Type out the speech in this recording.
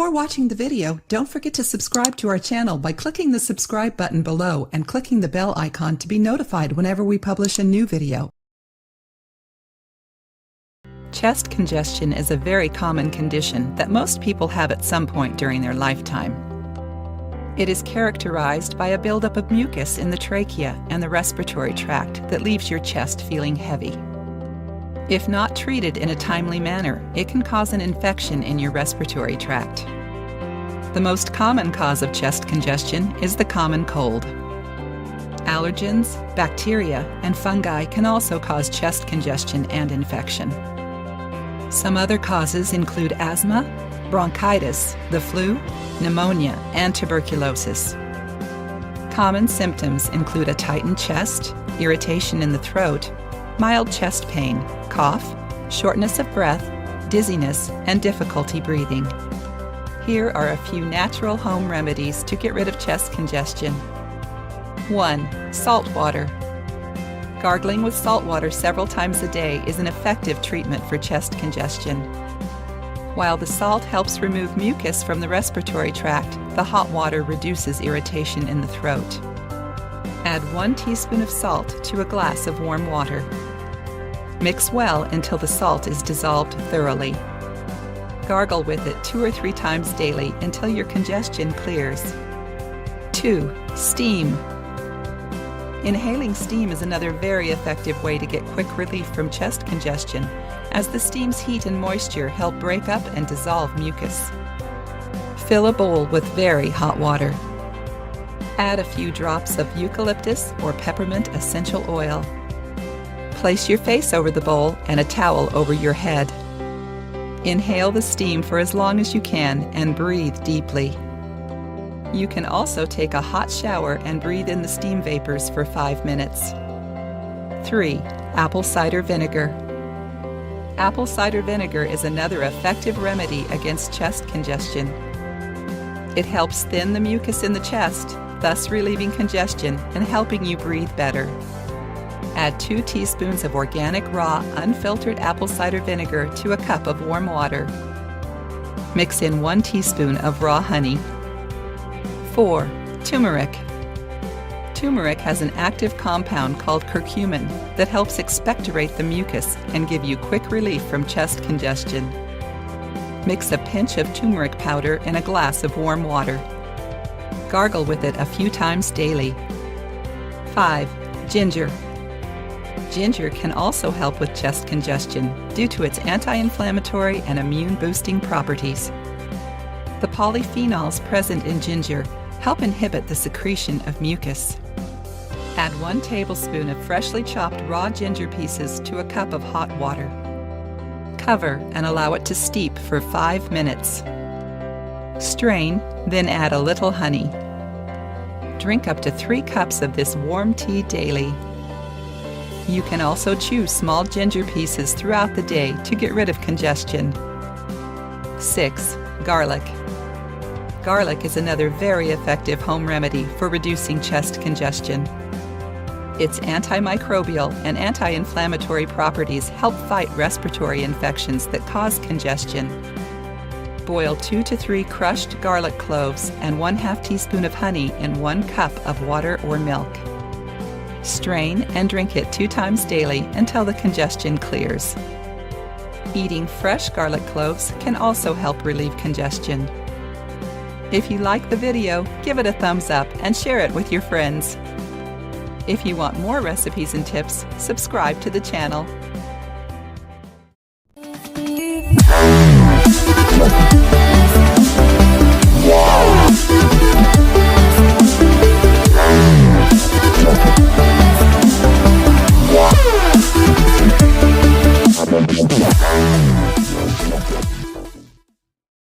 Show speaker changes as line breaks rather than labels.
Before watching the video, don't forget to subscribe to our channel by clicking the subscribe button below and clicking the bell icon to be notified whenever we publish a new video. Chest congestion is a very common condition that most people have at some point during their lifetime. It is characterized by a buildup of mucus in the trachea and the respiratory tract that leaves your chest feeling heavy. If not treated in a timely manner, it can cause an infection in your respiratory tract. The most common cause of chest congestion is the common cold. Allergens, bacteria, and fungi can also cause chest congestion and infection. Some other causes include asthma, bronchitis, the flu, pneumonia, and tuberculosis. Common symptoms include a tightened chest, irritation in the throat, mild chest pain, cough, shortness of breath, dizziness, and difficulty breathing. Here are a few natural home remedies to get rid of chest congestion. 1. Salt water. Gargling with salt water several times a day is an effective treatment for chest congestion. While the salt helps remove mucus from the respiratory tract, the hot water reduces irritation in the throat. Add 1 teaspoon of salt to a glass of warm water. Mix well until the salt is dissolved thoroughly. Gargle with it 2 or 3 times daily until your congestion clears. 2. Steam. Inhaling steam is another very effective way to get quick relief from chest congestion, as the steam's heat and moisture help break up and dissolve mucus. Fill a bowl with very hot water. Add a few drops of eucalyptus or peppermint essential oil. Place your face over the bowl and a towel over your head. Inhale the steam for as long as you can and breathe deeply. You can also take a hot shower and breathe in the steam vapors for 5 minutes. 3. Apple cider vinegar. Apple cider vinegar is another effective remedy against chest congestion. It helps thin the mucus in the chest, thus relieving congestion and helping you breathe better. Add 2 teaspoons of organic raw, unfiltered apple cider vinegar to a cup of warm water. Mix in 1 teaspoon of raw honey. 4. Turmeric. Turmeric has an active compound called curcumin that helps expectorate the mucus and give you quick relief from chest congestion. Mix a pinch of turmeric powder in a glass of warm water. Gargle with it a few times daily. 5. Ginger. Ginger can also help with chest congestion due to its anti-inflammatory and immune-boosting properties. The polyphenols present in ginger help inhibit the secretion of mucus. Add 1 tablespoon of freshly chopped raw ginger pieces to a cup of hot water. Cover and allow it to steep for 5 minutes. Strain, then add a little honey. Drink up to 3 cups of this warm tea daily. You can also chew small ginger pieces throughout the day to get rid of congestion. 6. Garlic. Garlic is another very effective home remedy for reducing chest congestion. Its antimicrobial and anti-inflammatory properties help fight respiratory infections that cause congestion. Boil 2 to 3 crushed garlic cloves and 1/2 teaspoon of honey in 1 cup of water or milk. Strain and drink it 2 times daily until the congestion clears. Eating fresh garlic cloves can also help relieve congestion. If you like the video, give it a thumbs up and share it with your friends. If you want more recipes and tips, subscribe to the channel.